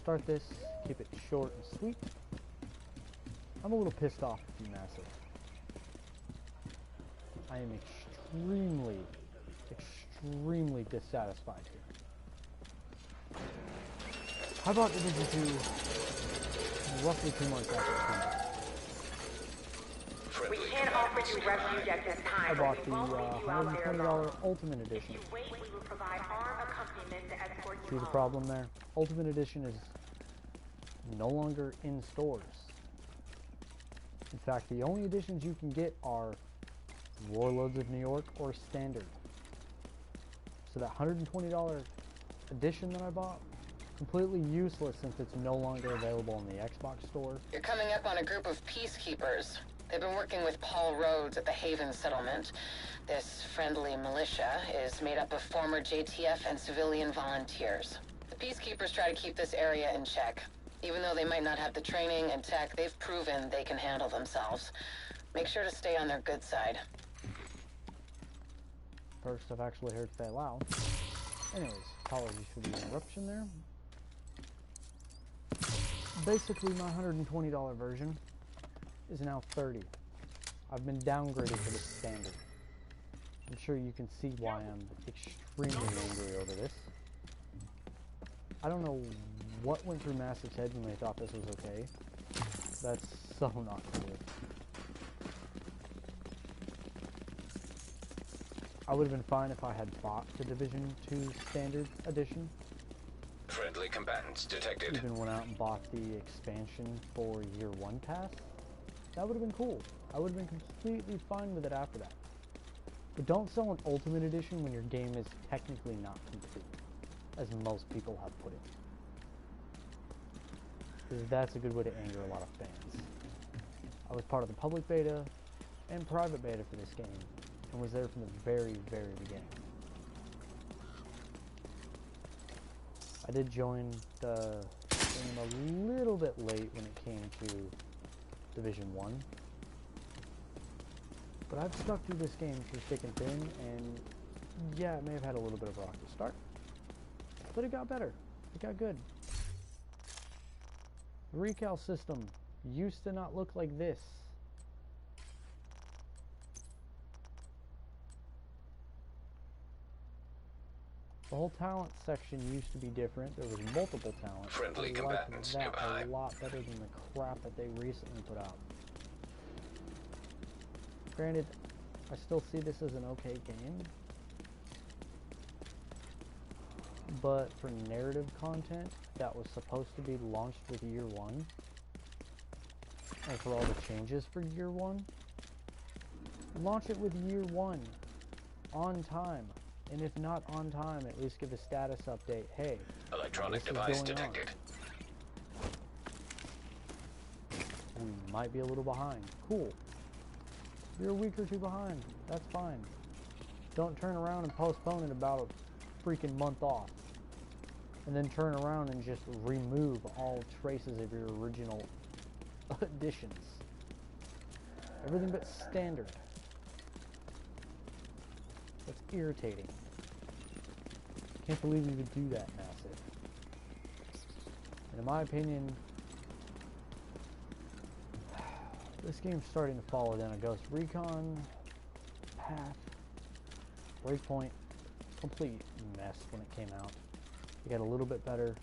start this, keep it short and sweet. I'm a little pissed off with you, Massive. I am extremely dissatisfied here. How about Division 2 roughly 2 months after it came out? We can't offer you refuge at this time. I bought the $120 Ultimate Edition. If you wait, we will provide armed accompaniment to escort you See the home. problem there? Ultimate Edition is no longer in stores. In fact, the only editions you can get are Warlords of New York or Standard. So that $120 edition that I bought, completely useless since it's no longer available on the Xbox store. You're coming up on a group of peacekeepers. They've been working with Paul Rhodes at the Haven settlement. This friendly militia is made up of former JTF and civilian volunteers. The peacekeepers try to keep this area in check. Even though they might not have the training and tech, they've proven they can handle themselves. Make sure to stay on their good side. First, I've actually heard say loud. Anyways, apologies for the interruption there. Basically, my $120 version is now $30. I've been downgraded to the Standard. I'm sure you can see why I'm extremely angry over this. I don't know what went through Massive's head when they thought this was okay. That's so not cool. I would have been fine if I had bought the Division 2 Standard Edition. Friendly combatants detected. Even went out and bought the expansion for Year 1 pass. That would have been cool. I would have been completely fine with it after that. But don't sell an Ultimate Edition when your game is technically not complete, as most people have put it. Because that's a good way to anger a lot of fans. I was part of the public beta and private beta for this game, and was there from the very, very beginning. I did join the game a little bit late when it came to Division 1. But I've stuck through this game through thick and thin, and yeah, it may have had a little bit of a rocky start, but it got better. It got good. The recal system used to not look like this. The whole talent section used to be different. There was multiple talents. Friendly I combatants liked that nearby. a lot better than the crap that they recently put out. Granted, I still see this as an okay game, but for narrative content that was supposed to be launched with Year 1, and for all the changes for Year 1, launch it with Year 1 on time. And if not on time, at least give a status update. Hey, Electronic this is device going detected. on. We might be a little behind. Cool. You're a week or two behind. That's fine. Don't turn around and postpone it about a freaking month off. And then turn around and just remove all traces of your original additions. Everything but standard. That's irritating. Can't believe you would do that, Massive. And in my opinion, this game's starting to follow down a Ghost Recon path. Breakpoint, complete mess when it came out. It got a little bit better.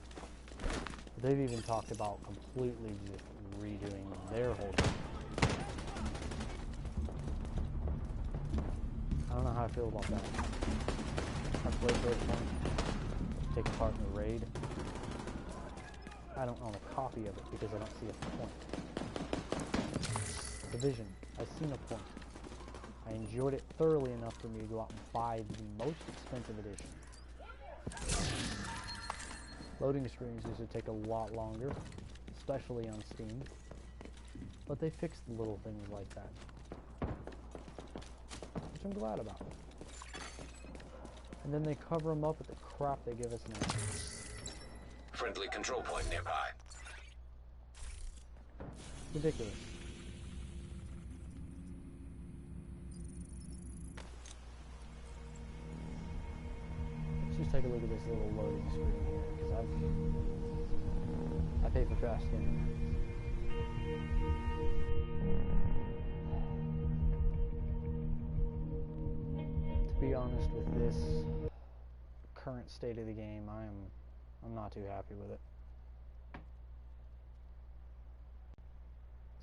But they've even talked about completely just redoing their whole game. I don't know how I feel about that. I played Breakpoint, taken part in the raid. I don't own a copy of it because I don't see a point. Division, I've seen a point. I enjoyed it thoroughly enough for me to go out and buy the most expensive edition. Loading screens used to take a lot longer, especially on Steam. But they fixed little things like that, which I'm glad about. And then they cover them up with the crap they give us now. Friendly control point nearby. Ridiculous. Let's just take a look at this little loading screen here, because I pay for fast internet. To be honest with this current state of the game, I'm not too happy with it.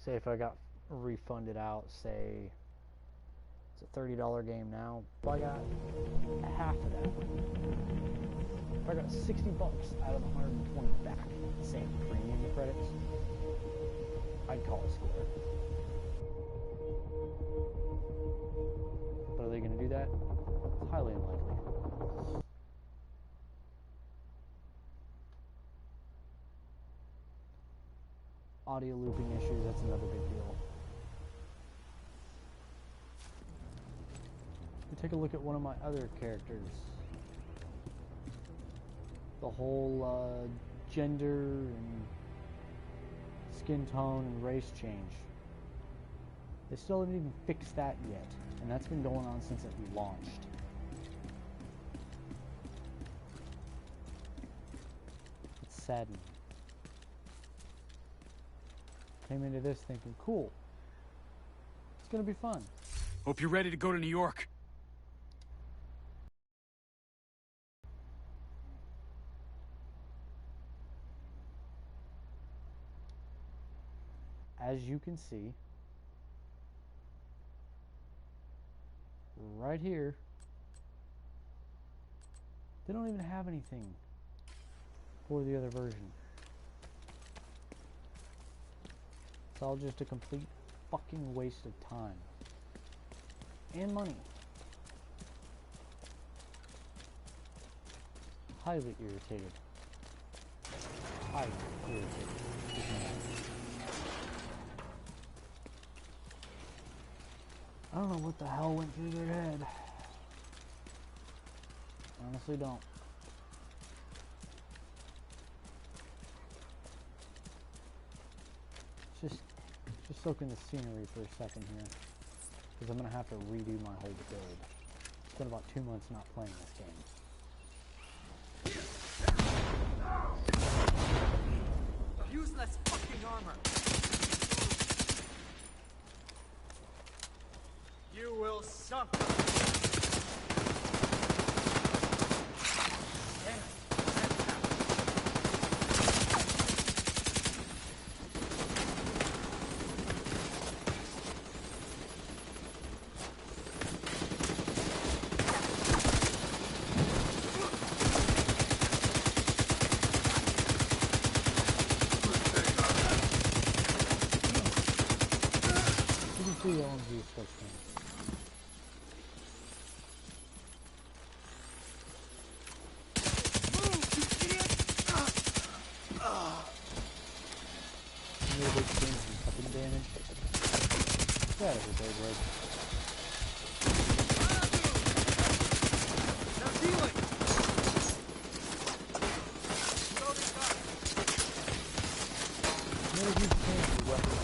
Say if I got refunded out, say it's a $30 game now, if I got half of that, if I got $60 out of the 120 back, same premium credits, I'd call it square. But are they going to do that? It's highly unlikely. Audio looping issues, that's another big deal. We take a look at one of my other characters. The whole gender and skin tone and race change. They still haven't even fixed that yet, and that's been going on since it launched. It's saddening. Came into this thinking, cool, it's gonna be fun. Hope you're ready to go to New York. As you can see, right here, they don't even have anything for the other version. It's all just a complete fucking waste of time and money. Highly irritated. Highly irritated. I don't know what the hell went through their head. Honestly don't. Just soak in the scenery for a second here, because I'm going to have to redo my whole build. It's been about 2 months not playing this game. Useless fucking armor. You will suffer. LMG switch thing. Really big change in cupping damage. Get out of here, Beyblade. No dealing. Really huge change in weapon.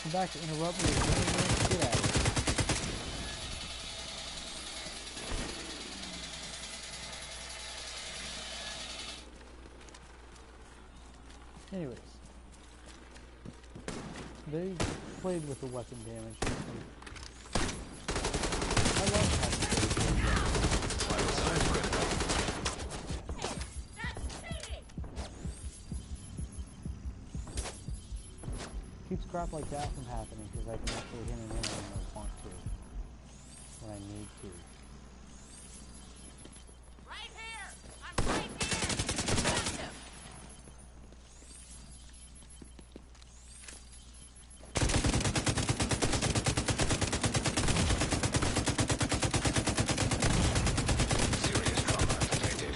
Come back to interrupt me. Get out of here. Anyways, they played with the weapon damage. I love having keeps crap like that from happening because I can actually hit an enemy when I want to, when I need to. Right here! I'm right here! Active! Serious trauma detected.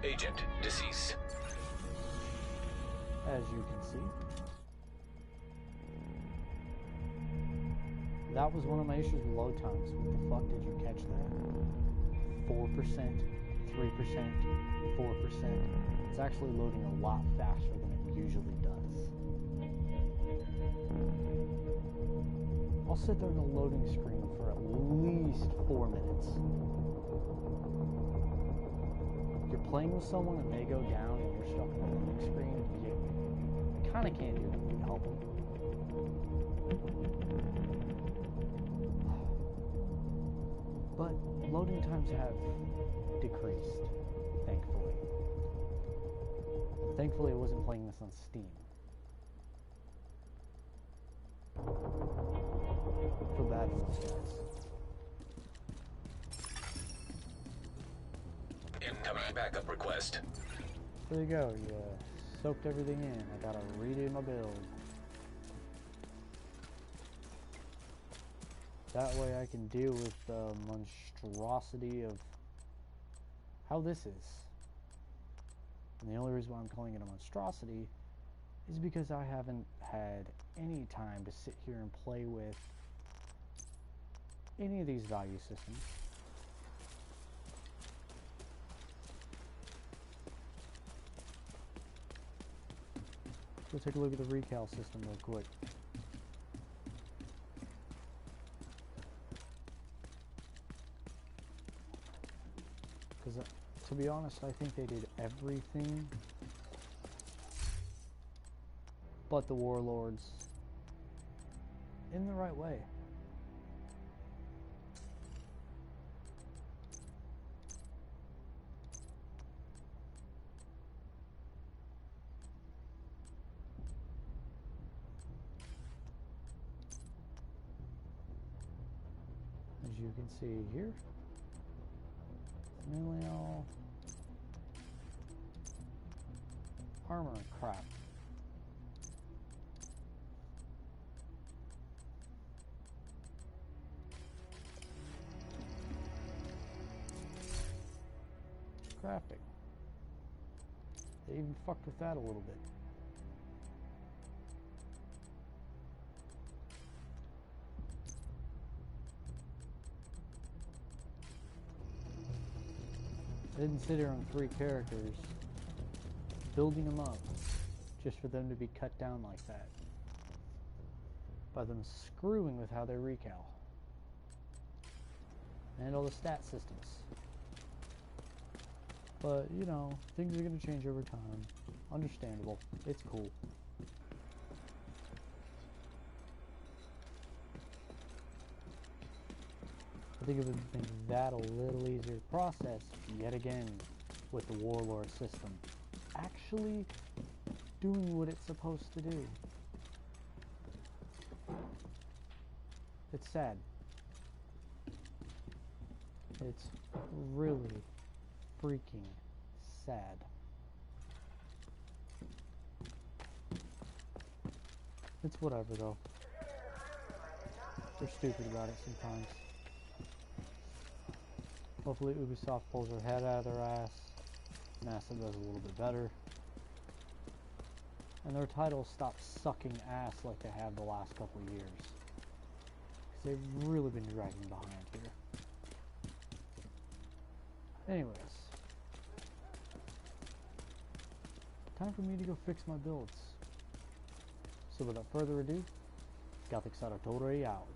Agent deceased. As you can see, that was one of my issues with load times. What the fuck did you catch that? 4%, 3%, 4%. It's actually loading a lot faster than it usually does. I'll sit there in the loading screen for at least 4 minutes. you're playing with someone and they go down and you're stuck on a loading screen, you kind of can't do anything to help them. But loading times have decreased, thankfully. Thankfully, I wasn't playing this on Steam. I feel bad for those guys. Incoming backup request. There you go, you soaked everything in. I gotta redo my build. That way I can deal with the monstrosity of how this is. And the only reason why I'm calling it a monstrosity is because I haven't had any time to sit here and play with any of these value systems. Let's go take a look at the recal system real quick. Because to be honest, I think they did everything but the warlords in the right way. As you can see here, mainly all armor crap. Crafting. They even fucked with that a little bit. I didn't sit here on 3 characters, building them up, just for them to be cut down like that. By them screwing with how they recal. And all the stat systems. But, you know, things are going to change over time. Understandable. It's cool. I think it would make that a little easier to process, yet again, with the warlord system. Actually doing what it's supposed to do. It's sad. It's really freaking sad. It's whatever though. They're stupid about it sometimes. Hopefully Ubisoft pulls their head out of their ass. NASA does a little bit better. And their titles stop sucking ass like they have the last couple of years. Because they've really been dragging behind here. Anyways. Time for me to go fix my builds. So without further ado, Gothic Sartori out.